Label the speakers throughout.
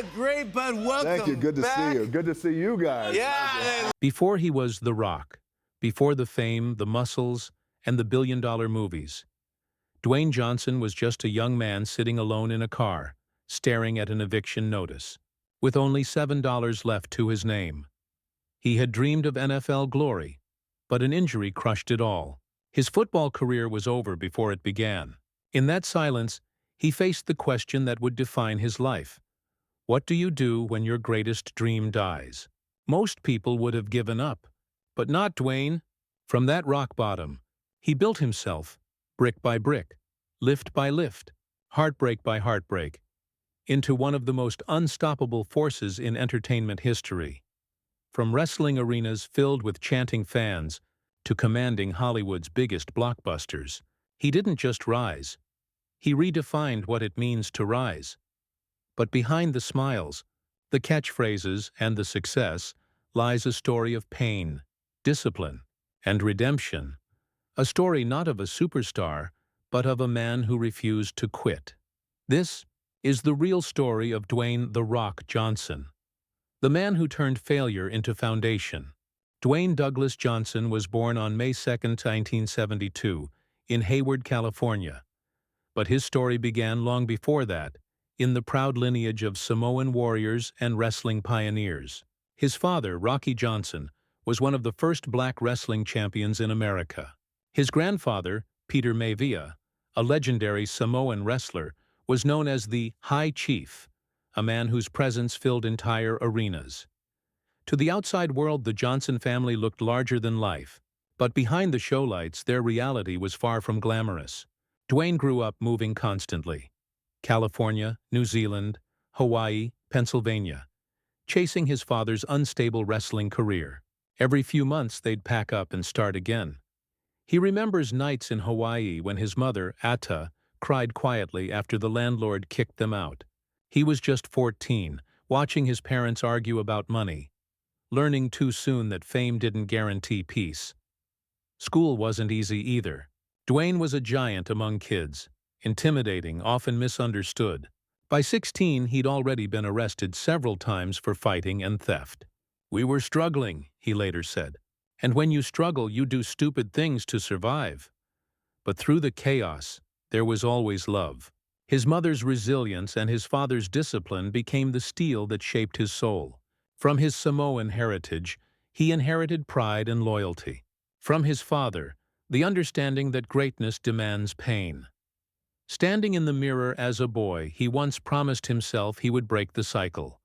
Speaker 1: look great, bud. Welcome.
Speaker 2: Thank you. Good to
Speaker 1: back.
Speaker 2: see you. Good to see you guys.
Speaker 1: Yeah.
Speaker 3: Before he was The Rock, before the fame, the muscles, and the billion-dollar movies, Dwayne Johnson was just a young man sitting alone in a car, staring at an eviction notice, with only $7 left to his name. He had dreamed of NFL glory, but an injury crushed it all. His football career was over before it began. In that silence, he faced the question that would define his life. What do you do when your greatest dream dies? Most people would have given up, but not Dwayne. From that rock bottom, he built himself, brick by brick, lift by lift, heartbreak by heartbreak, into one of the most unstoppable forces in entertainment history. From wrestling arenas filled with chanting fans to commanding Hollywood's biggest blockbusters, he didn't just rise. He redefined what it means to rise. But behind the smiles, the catchphrases, and the success lies a story of pain, discipline, and redemption. A story not of a superstar, but of a man who refused to quit. This is the real story of Dwayne "The Rock" Johnson, the man who turned failure into foundation. Dwayne Douglas Johnson was born on May 2, 1972, in Hayward, California. But his story began long before that, in the proud lineage of Samoan warriors and wrestling pioneers. His father, Rocky Johnson, was one of the first black wrestling champions in America. His grandfather, Peter Maivia, a legendary Samoan wrestler, was known as the High Chief, a man whose presence filled entire arenas. To the outside world, the Johnson family looked larger than life, but behind the show lights, their reality was far from glamorous. Dwayne grew up moving constantly. California, New Zealand, Hawaii, Pennsylvania, chasing his father's unstable wrestling career. Every few months they'd pack up and start again. He remembers nights in Hawaii when his mother, Atta, cried quietly after the landlord kicked them out. He was just 14, watching his parents argue about money, learning too soon that fame didn't guarantee peace. School wasn't easy either. Dwayne was a giant among kids, intimidating, often misunderstood. By 16, he'd already been arrested several times for fighting and theft. "We were struggling," he later said. "And when you struggle, you do stupid things to survive." But through the chaos, there was always love. His mother's resilience and his father's discipline became the steel that shaped his soul. From his Samoan heritage, he inherited pride and loyalty. From his father, the understanding that greatness demands pain. Standing in the mirror as a boy, he once promised himself he would break the cycle.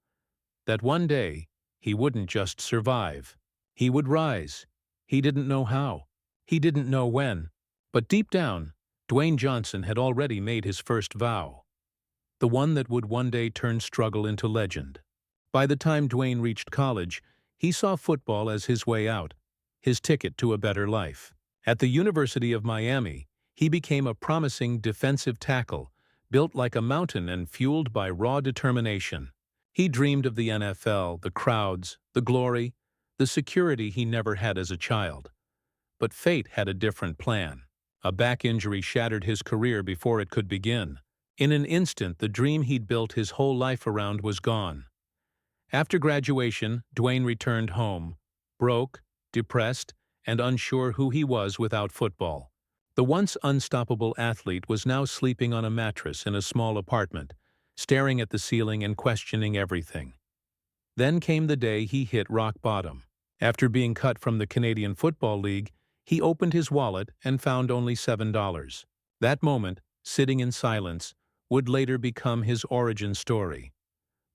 Speaker 3: That one day, he wouldn't just survive. He would rise. He didn't know how. He didn't know when. But deep down, Dwayne Johnson had already made his first vow. The one that would one day turn struggle into legend. By the time Dwayne reached college, he saw football as his way out, his ticket to a better life. At the University of Miami, he became a promising defensive tackle, built like a mountain and fueled by raw determination. He dreamed of the NFL, the crowds, the glory, the security he never had as a child. But fate had a different plan. A back injury shattered his career before it could begin. In an instant, the dream he'd built his whole life around was gone. After graduation, Dwayne returned home, broke, depressed, and unsure who he was without football. The once unstoppable athlete was now sleeping on a mattress in a small apartment, staring at the ceiling and questioning everything. Then came the day he hit rock bottom. After being cut from the Canadian Football League, he opened his wallet and found only $7. That moment, sitting in silence, would later become his origin story.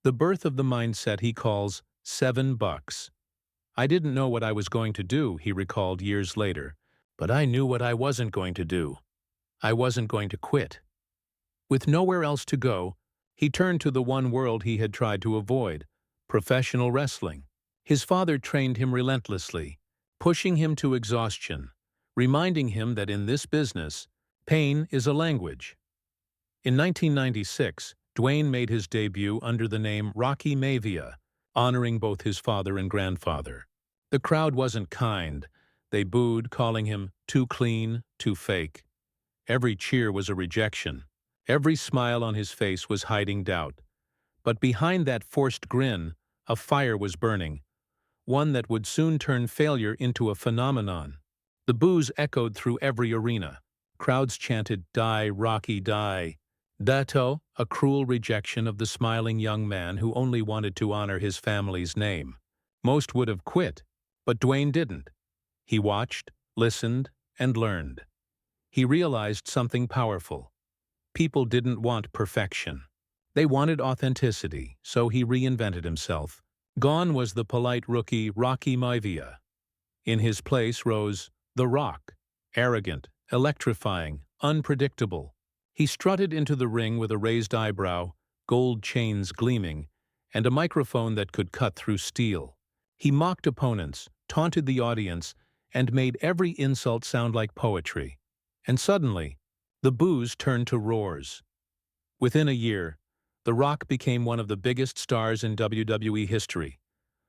Speaker 3: The birth of the mindset he calls $7. "I didn't know what I was going to do," he recalled years later, "but I knew what I wasn't going to do. I wasn't going to quit." With nowhere else to go, he turned to the one world he had tried to avoid, professional wrestling. His father trained him relentlessly, pushing him to exhaustion, reminding him that in this business, pain is a language. In 1996, Dwayne made his debut under the name Rocky Maivia, honoring both his father and grandfather. The crowd wasn't kind. They booed, calling him too clean, too fake. Every cheer was a rejection. Every smile on his face was hiding doubt. But behind that forced grin, a fire was burning, one that would soon turn failure into a phenomenon. The boos echoed through every arena. Crowds chanted, "Die, Rocky, die." Dato, a cruel rejection of the smiling young man who only wanted to honor his family's name. Most would have quit, but Dwayne didn't. He watched, listened, and learned. He realized something powerful. People didn't want perfection. They wanted authenticity, so he reinvented himself. Gone was the polite rookie Rocky Maivia. In his place rose The Rock, arrogant, electrifying, unpredictable. He strutted into the ring with a raised eyebrow, gold chains gleaming, and a microphone that could cut through steel. He mocked opponents, taunted the audience, and made every insult sound like poetry. And suddenly, the boos turned to roars. Within a year, The Rock became one of the biggest stars in WWE history,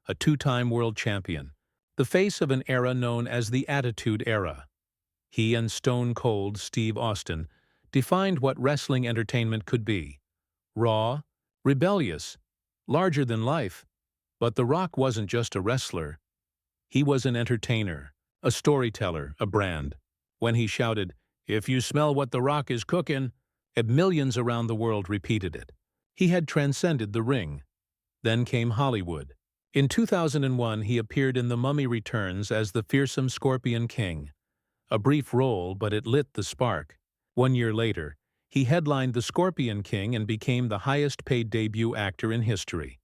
Speaker 3: a two-time world champion, the face of an era known as the Attitude Era. He and Stone Cold Steve Austin defined what wrestling entertainment could be: raw, rebellious, larger than life. But The Rock wasn't just a wrestler. He was an entertainer, a storyteller, a brand. When he shouted, "If you smell what The Rock is cooking," and millions around the world repeated it. He had transcended the ring. Then came Hollywood. In 2001, he appeared in The Mummy Returns as the fearsome Scorpion King. A brief role, but it lit the spark. 1 year later, he headlined The Scorpion King and became the highest-paid debut actor in history.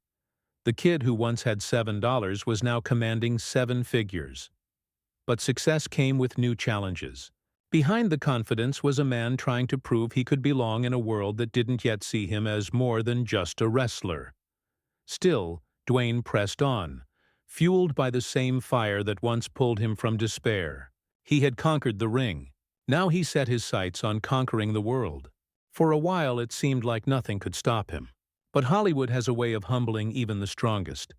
Speaker 3: The kid who once had $7 was now commanding 7 figures. But success came with new challenges. Behind the confidence was a man trying to prove he could belong in a world that didn't yet see him as more than just a wrestler. Still, Dwayne pressed on, fueled by the same fire that once pulled him from despair. He had conquered the ring. Now he set his sights on conquering the world. For a while it seemed like nothing could stop him. But Hollywood has a way of humbling even the strongest.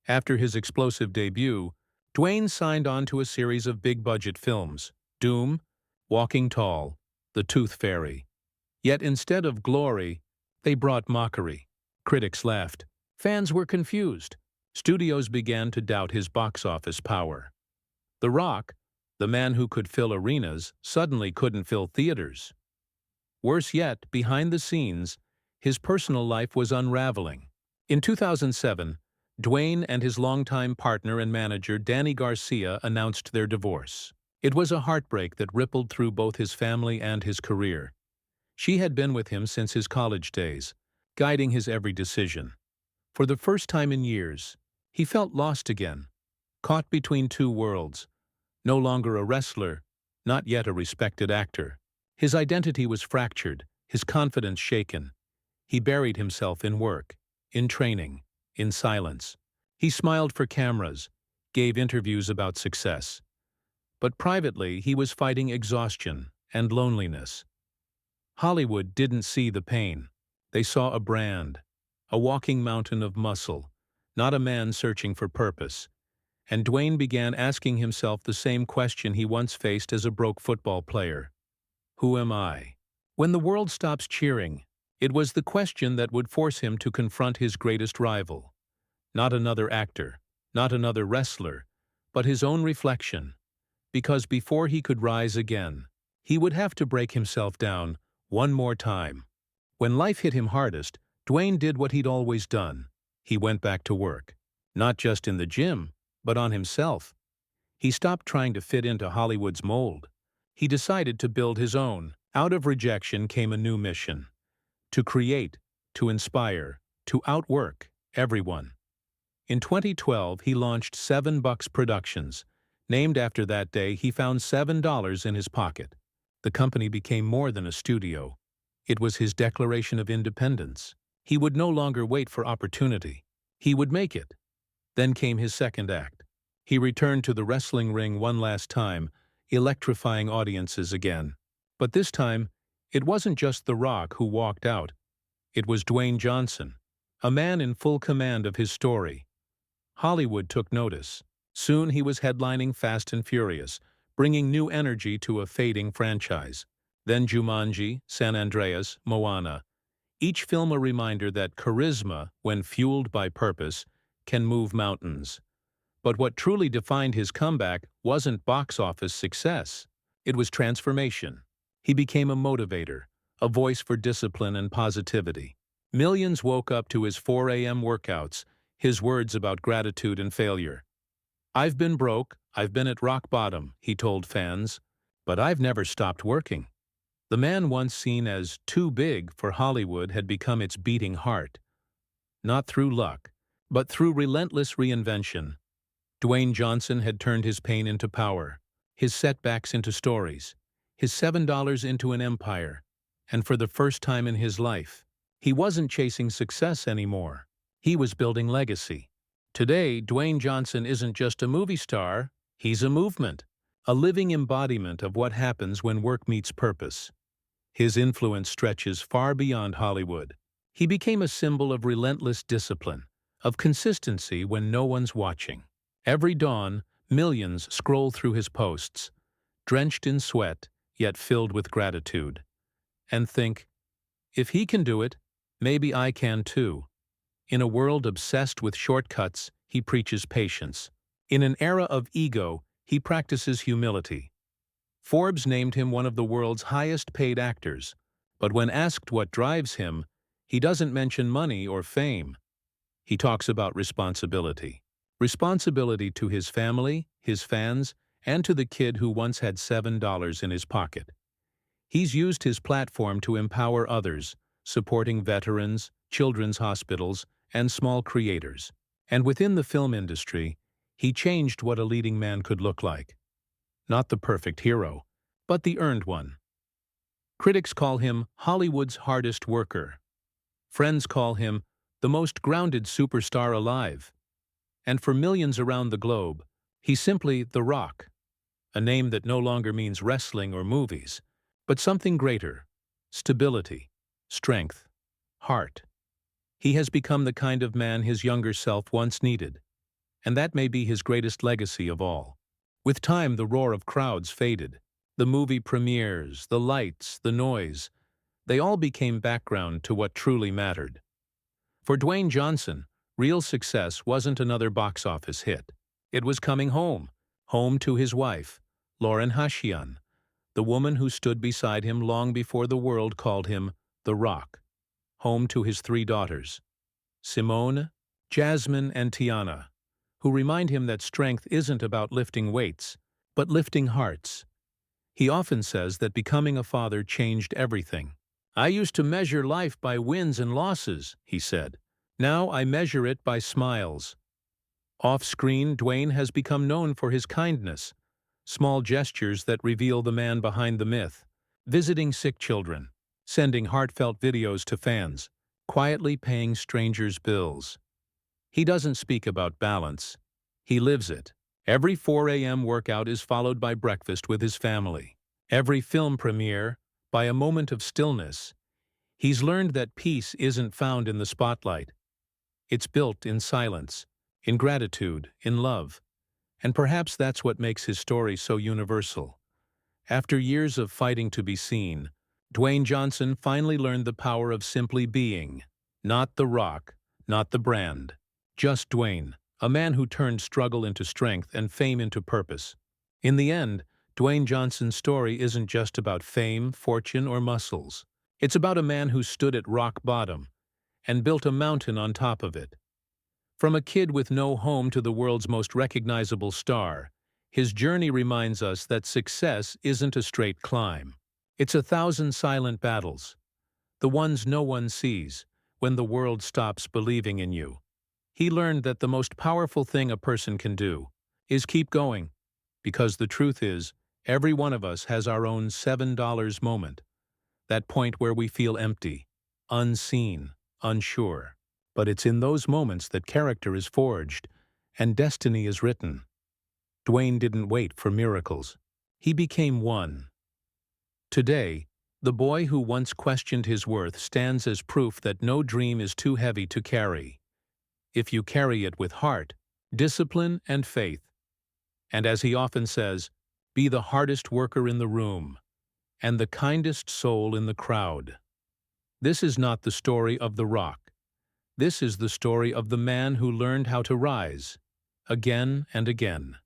Speaker 3: After his explosive debut, Dwayne signed on to a series of big-budget films: Doom, Walking Tall, The Tooth Fairy. Yet instead of glory, they brought mockery. Critics laughed. Fans were confused. Studios began to doubt his box office power. The Rock, the man who could fill arenas, suddenly couldn't fill theaters. Worse yet, behind the scenes, his personal life was unraveling. In 2007, Dwayne and his longtime partner and manager Danny Garcia announced their divorce. It was a heartbreak that rippled through both his family and his career. She had been with him since his college days, guiding his every decision. For the first time in years, he felt lost again, caught between two worlds, no longer a wrestler, not yet a respected actor. His identity was fractured, his confidence shaken. He buried himself in work, in training, in silence. He smiled for cameras, gave interviews about success. But privately, he was fighting exhaustion and loneliness. Hollywood didn't see the pain. They saw a brand, a walking mountain of muscle, not a man searching for purpose. And Dwayne began asking himself the same question he once faced as a broke football player: who am I? When the world stops cheering, it was the question that would force him to confront his greatest rival. Not another actor, not another wrestler, but his own reflection. Because before he could rise again, he would have to break himself down one more time. When life hit him hardest, Dwayne did what he'd always done. He went back to work. Not just in the gym, but on himself. He stopped trying to fit into Hollywood's mold. He decided to build his own. Out of rejection came a new mission: to create, to inspire, to outwork everyone. In 2012, he launched $7 Productions. Named after that day, he found $7 in his pocket. The company became more than a studio. It was his declaration of independence. He would no longer wait for opportunity. He would make it. Then came his second act. He returned to the wrestling ring one last time, electrifying audiences again. But this time, it wasn't just The Rock who walked out. It was Dwayne Johnson, a man in full command of his story. Hollywood took notice. Soon he was headlining Fast and Furious, bringing new energy to a fading franchise. Then Jumanji, San Andreas, Moana. Each film a reminder that charisma, when fueled by purpose, can move mountains. But what truly defined his comeback wasn't box office success. It was transformation. He became a motivator, a voice for discipline and positivity. Millions woke up to his 4 a.m. workouts, his words about gratitude and failure. "I've been broke, I've been at rock bottom," he told fans, "but I've never stopped working." The man once seen as too big for Hollywood had become its beating heart. Not through luck, but through relentless reinvention. Dwayne Johnson had turned his pain into power, his setbacks into stories, his $7 into an empire, and for the first time in his life, he wasn't chasing success anymore. He was building legacy. Today, Dwayne Johnson isn't just a movie star, he's a movement, a living embodiment of what happens when work meets purpose. His influence stretches far beyond Hollywood. He became a symbol of relentless discipline, of consistency when no one's watching. Every dawn, millions scroll through his posts, drenched in sweat, yet filled with gratitude, and think, if he can do it, maybe I can too. In a world obsessed with shortcuts, he preaches patience. In an era of ego, he practices humility. Forbes named him one of the world's highest-paid actors, but when asked what drives him, he doesn't mention money or fame. He talks about responsibility. Responsibility to his family, his fans, and to the kid who once had $7 in his pocket. He's used his platform to empower others, supporting veterans, children's hospitals, and small creators. And within the film industry, he changed what a leading man could look like. Not the perfect hero, but the earned one. Critics call him Hollywood's hardest worker. Friends call him the most grounded superstar alive. And for millions around the globe, he's simply The Rock, a name that no longer means wrestling or movies, but something greater: stability, strength, heart. He has become the kind of man his younger self once needed, and that may be his greatest legacy of all. With time, the roar of crowds faded. The movie premieres, the lights, the noise, they all became background to what truly mattered. For Dwayne Johnson, real success wasn't another box office hit. It was coming home, home to his wife, Lauren Hashian, the woman who stood beside him long before the world called him The Rock, home to his 3 daughters, Simone, Jasmine, and Tiana, who remind him that strength isn't about lifting weights, but lifting hearts. He often says that becoming a father changed everything. "I used to measure life by wins and losses," he said. "Now I measure it by smiles." Off-screen, Dwayne has become known for his kindness, small gestures that reveal the man behind the myth, visiting sick children, sending heartfelt videos to fans, quietly paying strangers' bills. He doesn't speak about balance. He lives it. Every 4 a.m. workout is followed by breakfast with his family. Every film premiere, by a moment of stillness. He's learned that peace isn't found in the spotlight. It's built in silence, in gratitude, in love. And perhaps that's what makes his story so universal. After years of fighting to be seen, Dwayne Johnson finally learned the power of simply being. Not The Rock, not the brand. Just Dwayne, a man who turned struggle into strength and fame into purpose. In the end, Dwayne Johnson's story isn't just about fame, fortune, or muscles. It's about a man who stood at rock bottom and built a mountain on top of it. From a kid with no home to the world's most recognizable star, his journey reminds us that success isn't a straight climb. It's 1,000 silent battles, the ones no one sees, when the world stops believing in you. He learned that the most powerful thing a person can do is keep going, because the truth is, every one of us has our own $7 moment, that point where we feel empty, unseen, unsure. But it's in those moments that character is forged and destiny is written. Dwayne didn't wait for miracles. He became one. Today, the boy who once questioned his worth stands as proof that no dream is too heavy to carry, if you carry it with heart, discipline, and faith. And as he often says, be the hardest worker in the room and the kindest soul in the crowd. This is not the story of The Rock. This is the story of the man who learned how to rise, again and again.